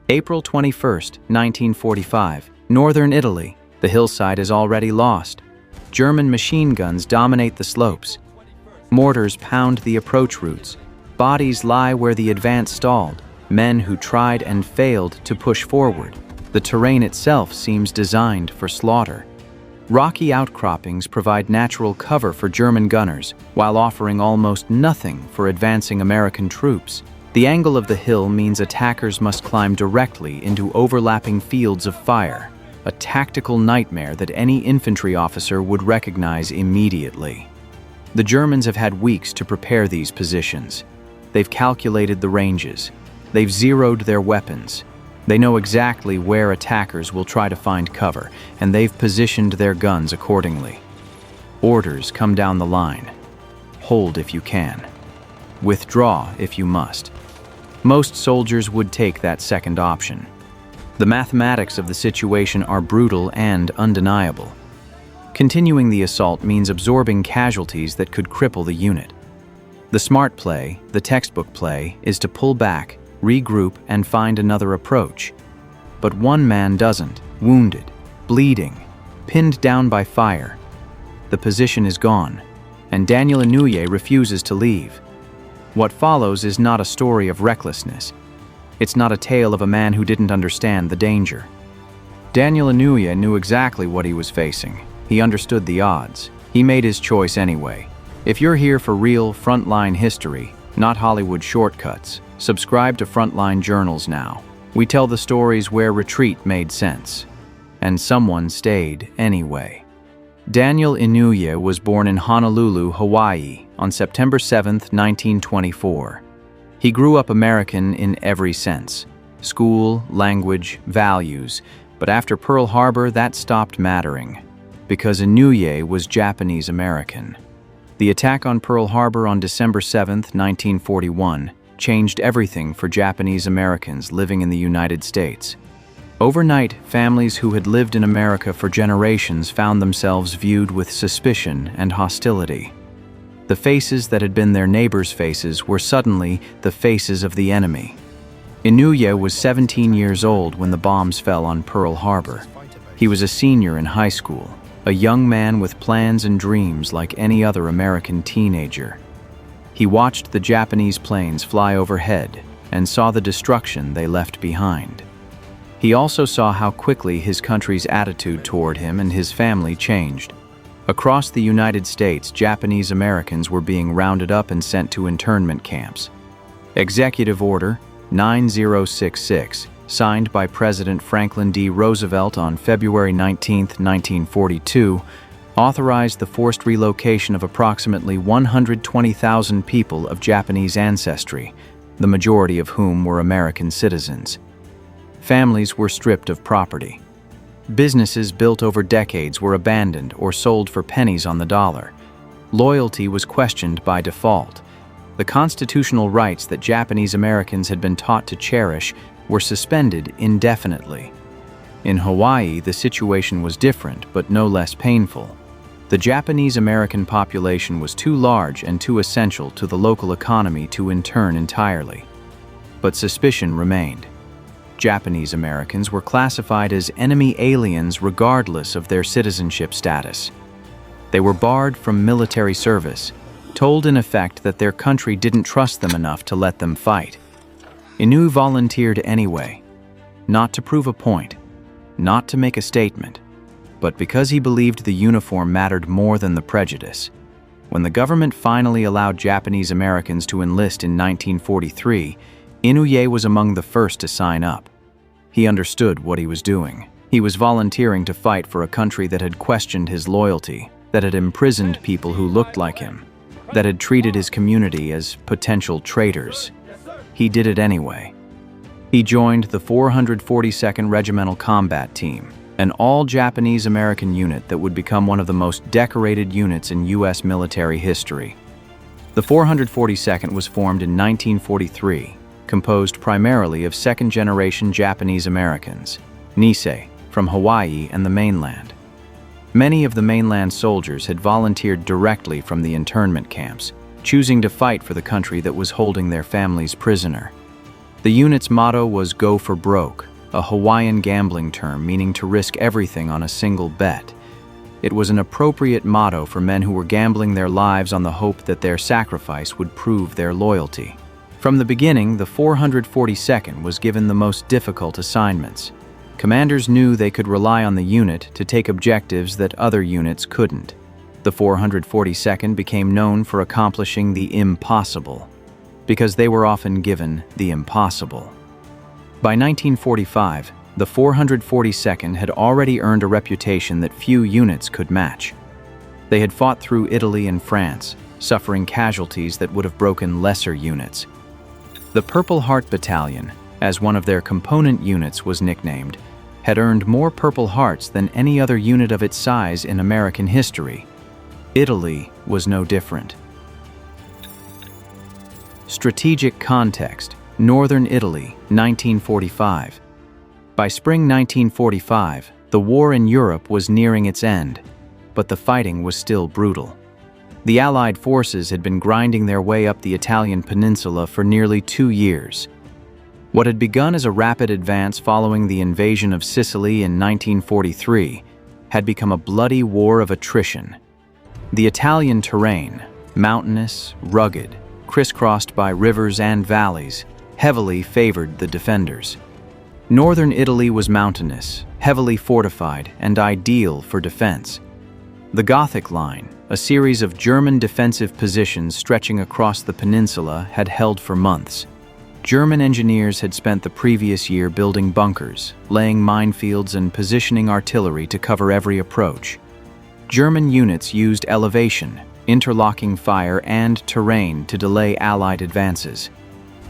April 21, 1945, northern Italy. The hillside is already lost. German machine guns dominate the slopes. Mortars pound the approach routes. Bodies lie where the advance stalled. Men who tried and failed to push forward. The terrain itself seems designed for slaughter. Rocky outcroppings provide natural cover for German gunners, while offering almost nothing for advancing American troops. The angle of the hill means attackers must climb directly into overlapping fields of fire, a tactical nightmare that any infantry officer would recognize immediately. The Germans have had weeks to prepare these positions. They've calculated the ranges. They've zeroed their weapons. They know exactly where attackers will try to find cover, and they've positioned their guns accordingly. Orders come down the line. Hold if you can. Withdraw if you must. Most soldiers would take that second option. The mathematics of the situation are brutal and undeniable. Continuing the assault means absorbing casualties that could cripple the unit. The smart play, the textbook play, is to pull back, regroup, and find another approach. But one man doesn't, wounded, bleeding, pinned down by fire. The position is gone, and Daniel Inouye refuses to leave. What follows is not a story of recklessness. It's not a tale of a man who didn't understand the danger. Daniel Inouye knew exactly what he was facing. He understood the odds. He made his choice anyway. If you're here for real frontline history, not Hollywood shortcuts, subscribe to Frontline Journals now. We tell the stories where retreat made sense, and someone stayed anyway. Daniel Inouye was born in Honolulu, Hawaii, on September 7, 1924. He grew up American in every sense: school, language, values, but after Pearl Harbor that stopped mattering, because Inouye was Japanese American. The attack on Pearl Harbor on December 7, 1941, changed everything for Japanese Americans living in the United States. Overnight, families who had lived in America for generations found themselves viewed with suspicion and hostility. The faces that had been their neighbors' faces were suddenly the faces of the enemy. Inouye was 17 years old when the bombs fell on Pearl Harbor. He was a senior in high school, a young man with plans and dreams like any other American teenager. He watched the Japanese planes fly overhead and saw the destruction they left behind. He also saw how quickly his country's attitude toward him and his family changed. Across the United States, Japanese Americans were being rounded up and sent to internment camps. Executive Order 9066, signed by President Franklin D. Roosevelt on February 19, 1942, authorized the forced relocation of approximately 120,000 people of Japanese ancestry, the majority of whom were American citizens. Families were stripped of property. Businesses built over decades were abandoned or sold for pennies on the dollar. Loyalty was questioned by default. The constitutional rights that Japanese Americans had been taught to cherish were suspended indefinitely. In Hawaii, the situation was different, but no less painful. The Japanese American population was too large and too essential to the local economy to intern entirely. But suspicion remained. Japanese Americans were classified as enemy aliens regardless of their citizenship status. They were barred from military service, told in effect that their country didn't trust them enough to let them fight. Inouye volunteered anyway, not to prove a point, not to make a statement, but because he believed the uniform mattered more than the prejudice. When the government finally allowed Japanese Americans to enlist in 1943, Inouye was among the first to sign up. He understood what he was doing. He was volunteering to fight for a country that had questioned his loyalty, that had imprisoned people who looked like him, that had treated his community as potential traitors. He did it anyway. He joined the 442nd Regimental Combat Team, an all-Japanese American unit that would become one of the most decorated units in U.S. military history. The 442nd was formed in 1943, composed primarily of second-generation Japanese Americans, Nisei, from Hawaii and the mainland. Many of the mainland soldiers had volunteered directly from the internment camps, choosing to fight for the country that was holding their families prisoner. The unit's motto was "Go for broke," a Hawaiian gambling term meaning to risk everything on a single bet. It was an appropriate motto for men who were gambling their lives on the hope that their sacrifice would prove their loyalty. From the beginning, the 442nd was given the most difficult assignments. Commanders knew they could rely on the unit to take objectives that other units couldn't. The 442nd became known for accomplishing the impossible, because they were often given the impossible. By 1945, the 442nd had already earned a reputation that few units could match. They had fought through Italy and France, suffering casualties that would have broken lesser units. The Purple Heart Battalion, as one of their component units was nicknamed, had earned more Purple Hearts than any other unit of its size in American history. Italy was no different. Strategic context: Northern Italy, 1945. By spring 1945, the war in Europe was nearing its end, but the fighting was still brutal. The Allied forces had been grinding their way up the Italian peninsula for nearly 2 years. What had begun as a rapid advance following the invasion of Sicily in 1943 had become a bloody war of attrition. The Italian terrain, mountainous, rugged, crisscrossed by rivers and valleys, heavily favored the defenders. Northern Italy was mountainous, heavily fortified, and ideal for defense. The Gothic Line, a series of German defensive positions stretching across the peninsula, had held for months. German engineers had spent the previous year building bunkers, laying minefields, and positioning artillery to cover every approach. German units used elevation, interlocking fire, and terrain to delay Allied advances.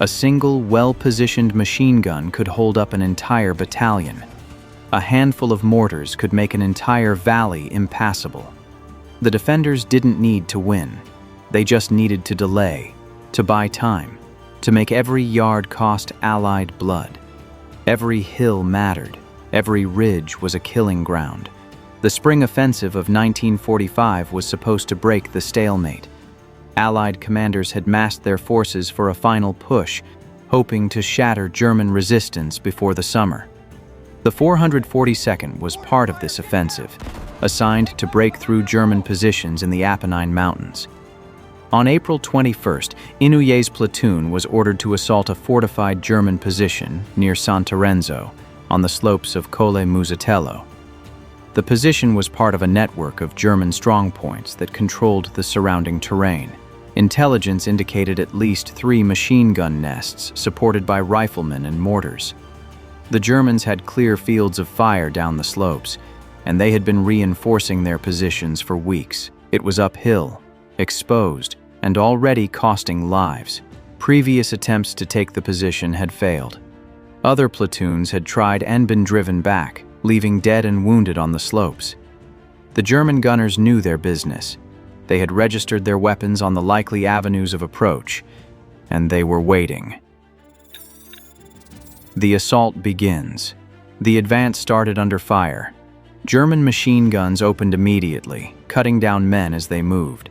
A single, well-positioned machine gun could hold up an entire battalion. A handful of mortars could make an entire valley impassable. The defenders didn't need to win. They just needed to delay, to buy time, to make every yard cost Allied blood. Every hill mattered. Every ridge was a killing ground. The spring offensive of 1945 was supposed to break the stalemate. Allied commanders had massed their forces for a final push, hoping to shatter German resistance before the summer. The 442nd was part of this offensive, assigned to break through German positions in the Apennine Mountains. On April 21st, Inouye's platoon was ordered to assault a fortified German position near Santorenzo, on the slopes of Colle Musatello. The position was part of a network of German strongpoints that controlled the surrounding terrain. Intelligence indicated at least 3 machine gun nests supported by riflemen and mortars. The Germans had clear fields of fire down the slopes, and they had been reinforcing their positions for weeks. It was uphill, exposed, and already costing lives. Previous attempts to take the position had failed. Other platoons had tried and been driven back, leaving dead and wounded on the slopes. The German gunners knew their business. They had registered their weapons on the likely avenues of approach, and they were waiting. The assault begins. The advance started under fire. German machine guns opened immediately, cutting down men as they moved.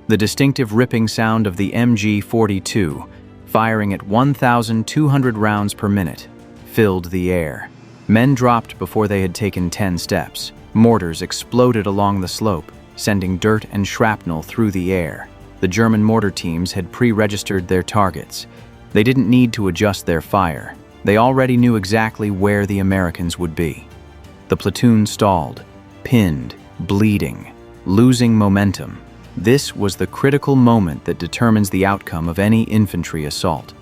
The distinctive ripping sound of the MG-42, firing at 1,200 rounds per minute, filled the air. Men dropped before they had taken 10 steps. Mortars exploded along the slope, sending dirt and shrapnel through the air. The German mortar teams had pre-registered their targets. They didn't need to adjust their fire. They already knew exactly where the Americans would be. The platoon stalled, pinned, bleeding, losing momentum. This was the critical moment that determines the outcome of any infantry assault.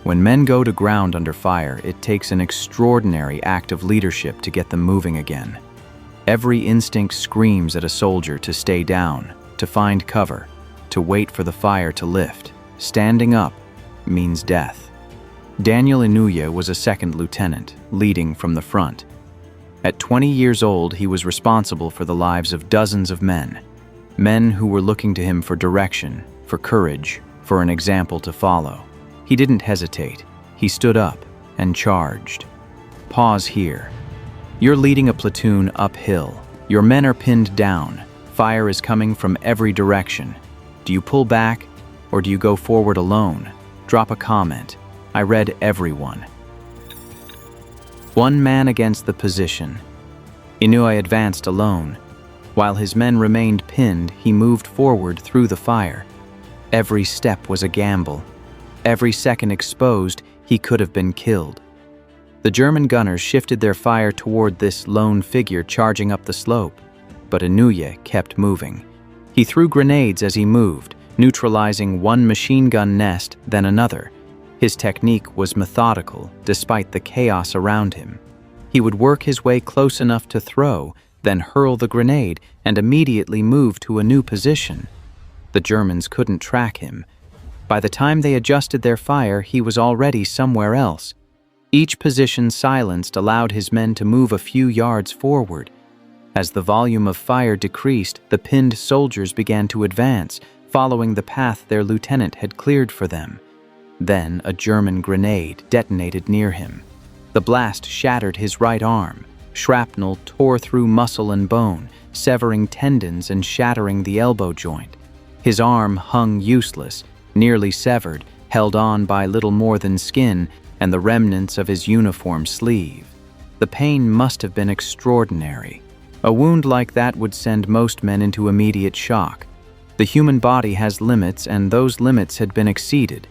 When men go to ground under fire, it takes an extraordinary act of leadership to get them moving again. Every instinct screams at a soldier to stay down, to find cover, to wait for the fire to lift. Standing up means death. Daniel Inouye was a second lieutenant, leading from the front. At 20 years old, he was responsible for the lives of dozens of men who were looking to him for direction, for courage, for an example to follow. He didn't hesitate. He stood up and charged. Pause here. You're leading a platoon uphill. Your men are pinned down. Fire is coming from every direction. Do you pull back, or do you go forward alone? Drop a comment. I read everyone. One man against the position. Inouye advanced alone. While his men remained pinned, he moved forward through the fire. Every step was a gamble. Every second exposed, he could have been killed. The German gunners shifted their fire toward this lone figure charging up the slope, but Inouye kept moving. He threw grenades as he moved, neutralizing one machine gun nest, then another. His technique was methodical, despite the chaos around him. He would work his way close enough to throw, then hurl the grenade and immediately move to a new position. The Germans couldn't track him. By the time they adjusted their fire, he was already somewhere else. Each position silenced allowed his men to move a few yards forward. As the volume of fire decreased, the pinned soldiers began to advance, following the path their lieutenant had cleared for them. Then a German grenade detonated near him. The blast shattered his right arm. Shrapnel tore through muscle and bone, severing tendons and shattering the elbow joint. His arm hung useless, nearly severed, held on by little more than skin and the remnants of his uniform sleeve. The pain must have been extraordinary. A wound like that would send most men into immediate shock. The human body has limits, and those limits had been exceeded.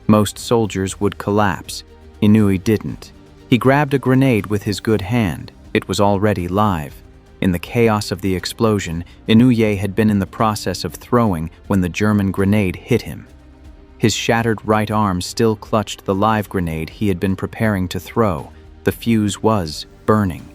Most soldiers would collapse. Inouye didn't. He grabbed a grenade with his good hand. It was already live. In the chaos of the explosion, Inouye had been in the process of throwing when the German grenade hit him. His shattered right arm still clutched the live grenade he had been preparing to throw. The fuse was burning.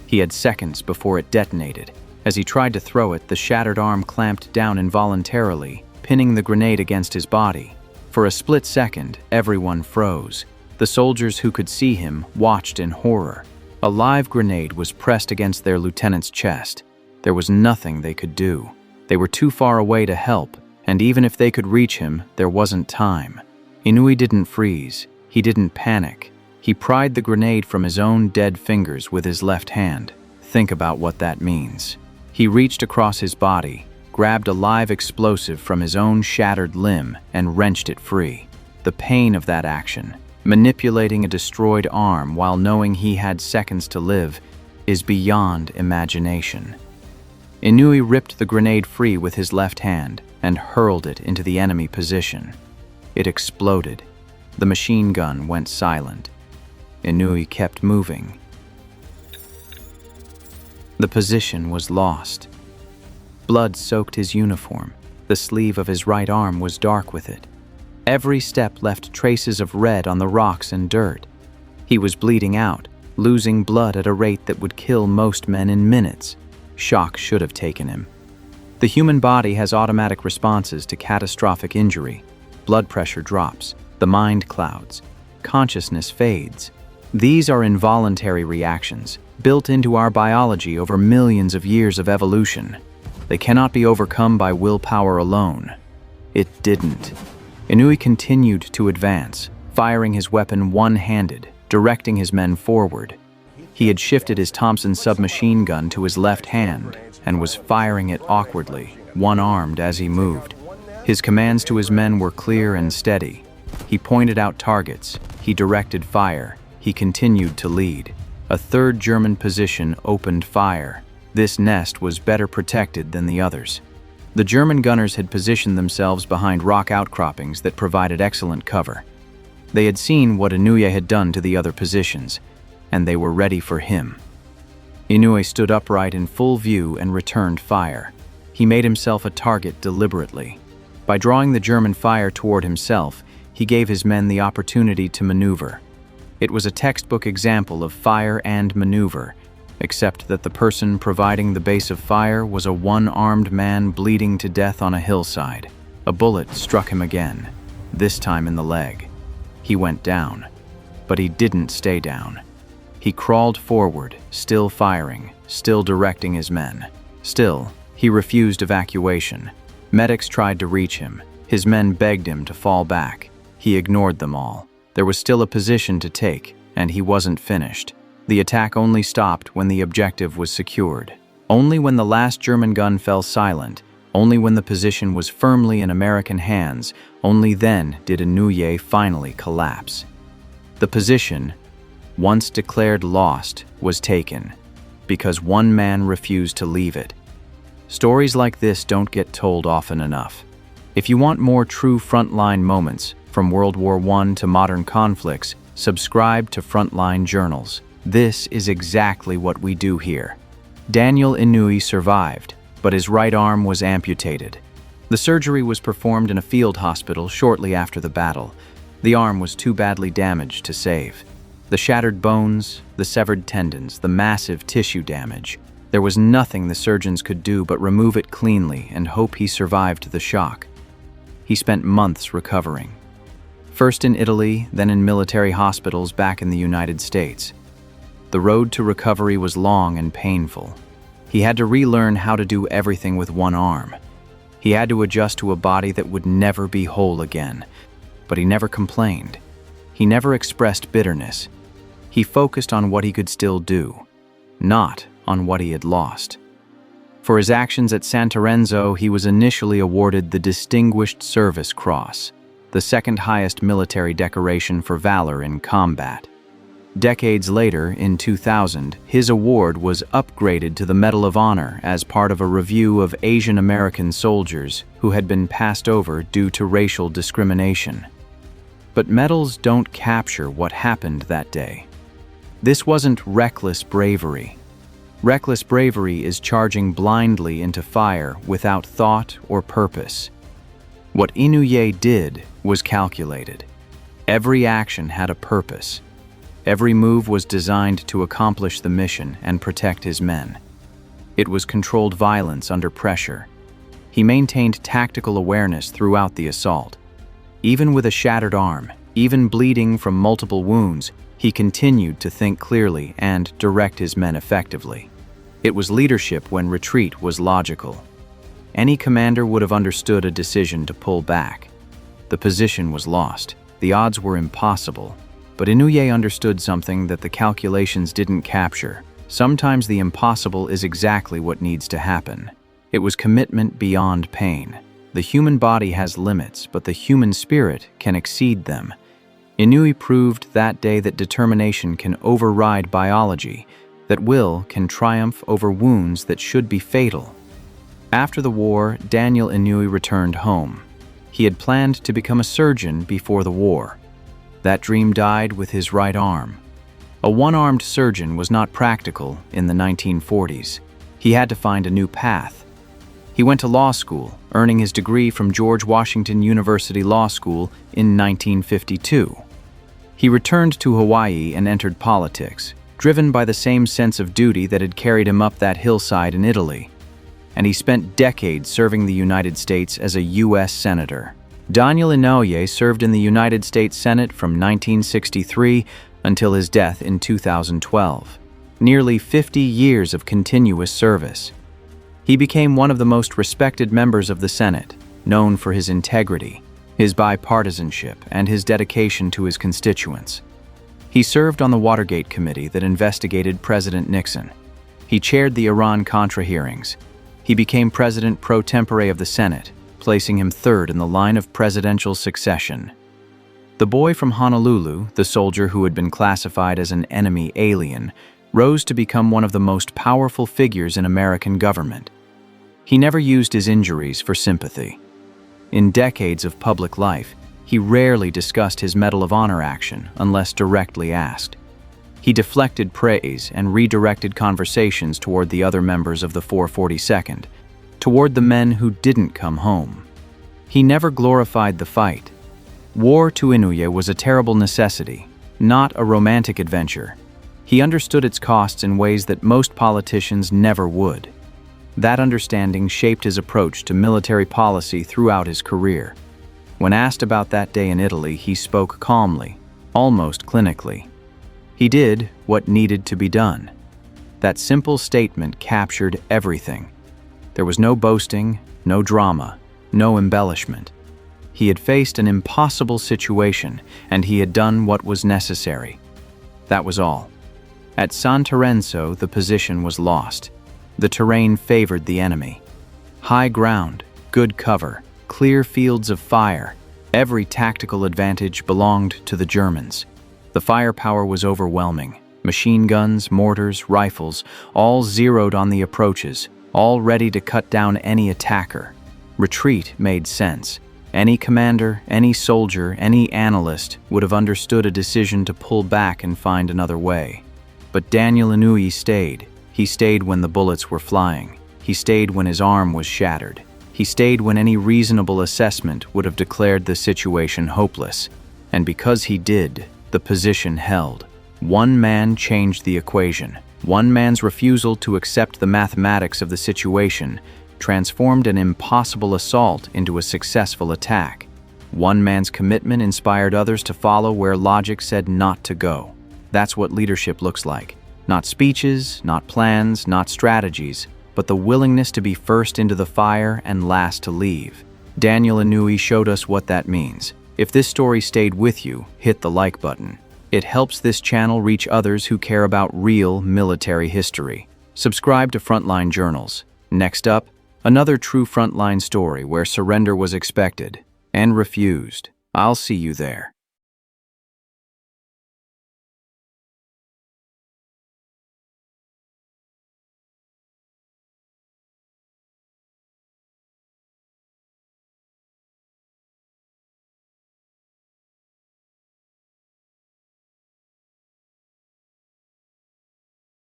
He had seconds before it detonated. As he tried to throw it, the shattered arm clamped down involuntarily, pinning the grenade against his body. For a split second, everyone froze. The soldiers who could see him watched in horror. A live grenade was pressed against their lieutenant's chest. There was nothing they could do. They were too far away to help, and even if they could reach him, there wasn't time. Inouye didn't freeze. He didn't panic. He pried the grenade from his own dead fingers with his left hand. Think about what that means. He reached across his body, grabbed a live explosive from his own shattered limb, and wrenched it free. The pain of that action, manipulating a destroyed arm while knowing he had seconds to live, is beyond imagination. Inouye ripped the grenade free with his left hand and hurled it into the enemy position. It exploded. The machine gun went silent. Inouye kept moving. The position was lost. Blood soaked his uniform. The sleeve of his right arm was dark with it. Every step left traces of red on the rocks and dirt. He was bleeding out, losing blood at a rate that would kill most men in minutes. Shock should have taken him. The human body has automatic responses to catastrophic injury. Blood pressure drops, the mind clouds, consciousness fades. These are involuntary reactions, built into our biology over millions of years of evolution. They cannot be overcome by willpower alone. It didn't. Inouye continued to advance, firing his weapon one-handed, directing his men forward. He had shifted his Thompson submachine gun to his left hand and was firing it awkwardly, one-armed as he moved. His commands to his men were clear and steady. He pointed out targets. He directed fire. He continued to lead. A third German position opened fire. This nest was better protected than the others. The German gunners had positioned themselves behind rock outcroppings that provided excellent cover. They had seen what Inouye had done to the other positions, and they were ready for him. Inouye stood upright in full view and returned fire. He made himself a target deliberately. By drawing the German fire toward himself, he gave his men the opportunity to maneuver. It was a textbook example of fire and maneuver, except that the person providing the base of fire was a one-armed man bleeding to death on a hillside. A bullet struck him again, this time in the leg. He went down, but he didn't stay down. He crawled forward, still firing, still directing his men. Still, he refused evacuation. Medics tried to reach him. His men begged him to fall back. He ignored them all. There was still a position to take, and he wasn't finished. The attack only stopped when the objective was secured. Only when the last German gun fell silent, only when the position was firmly in American hands, only then did Inouye finally collapse. The position, once declared lost, was taken because one man refused to leave it. Stories like this don't get told often enough. If you want more true frontline moments, from World War I to modern conflicts, subscribe to Frontline Journals. This is exactly what we do here. Daniel Inouye survived, but his right arm was amputated. The surgery was performed in a field hospital shortly after the battle. The arm was too badly damaged to save. The shattered bones, the severed tendons, the massive tissue damage. There was nothing the surgeons could do but remove it cleanly and hope he survived the shock. He spent months recovering. First in Italy, then in military hospitals back in the United States. The road to recovery was long and painful. He had to relearn how to do everything with one arm. He had to adjust to a body that would never be whole again. But he never complained. He never expressed bitterness. He focused on what he could still do, not on what he had lost. For his actions at Santorenzo, he was initially awarded the Distinguished Service Cross, the second highest military decoration for valor in combat. Decades later, in 2000, his award was upgraded to the Medal of Honor as part of a review of Asian American soldiers who had been passed over due to racial discrimination. But medals don't capture what happened that day. This wasn't reckless bravery. Reckless bravery is charging blindly into fire without thought or purpose. What Inouye did was calculated. Every action had a purpose. Every move was designed to accomplish the mission and protect his men. It was controlled violence under pressure. He maintained tactical awareness throughout the assault. Even with a shattered arm, even bleeding from multiple wounds, he continued to think clearly and direct his men effectively. It was leadership when retreat was logical. Any commander would have understood a decision to pull back. The position was lost. The odds were impossible. But Inouye understood something that the calculations didn't capture. Sometimes the impossible is exactly what needs to happen. It was commitment beyond pain. The human body has limits, but the human spirit can exceed them. Inouye proved that day that determination can override biology, that will can triumph over wounds that should be fatal. After the war, Daniel Inouye returned home. He had planned to become a surgeon before the war. That dream died with his right arm. A one-armed surgeon was not practical in the 1940s. He had to find a new path. He went to law school, earning his degree from George Washington University Law School in 1952. He returned to Hawaii and entered politics, driven by the same sense of duty that had carried him up that hillside in Italy. And he spent decades serving the United States as a U.S. Senator. Daniel Inouye served in the United States Senate from 1963 until his death in 2012. Nearly 50 years of continuous service. He became one of the most respected members of the Senate, known for his integrity, his bipartisanship, and his dedication to his constituents. He served on the Watergate Committee that investigated President Nixon. He chaired the Iran-Contra hearings. He became president pro tempore of the Senate, placing him third in the line of presidential succession. The boy from Honolulu, the soldier who had been classified as an enemy alien, rose to become one of the most powerful figures in American government. He never used his injuries for sympathy. In decades of public life, he rarely discussed his Medal of Honor action unless directly asked. He deflected praise and redirected conversations toward the other members of the 442nd, toward the men who didn't come home. He never glorified the fight. War to Inouye was a terrible necessity, not a romantic adventure. He understood its costs in ways that most politicians never would. That understanding shaped his approach to military policy throughout his career. When asked about that day in Italy, he spoke calmly, almost clinically. He did what needed to be done. That simple statement captured everything. There was no boasting, no drama, no embellishment. He had faced an impossible situation, and he had done what was necessary. That was all. At Santorenzo, the position was lost. The terrain favored the enemy. High ground, good cover, clear fields of fire. Every tactical advantage belonged to the Germans. The firepower was overwhelming. Machine guns, mortars, rifles, all zeroed on the approaches, all ready to cut down any attacker. Retreat made sense. Any commander, any soldier, any analyst would have understood a decision to pull back and find another way. But Daniel Inouye stayed. He stayed when the bullets were flying. He stayed when his arm was shattered. He stayed when any reasonable assessment would have declared the situation hopeless. And because he did, the position held. One man changed the equation. One man's refusal to accept the mathematics of the situation transformed an impossible assault into a successful attack. One man's commitment inspired others to follow where logic said not to go. That's what leadership looks like. Not speeches, not plans, not strategies, but the willingness to be first into the fire and last to leave. Daniel Inouye showed us what that means. If this story stayed with you, hit the like button. It helps this channel reach others who care about real military history. Subscribe to Frontline Journals. Next up, another true frontline story where surrender was expected and refused. I'll see you there.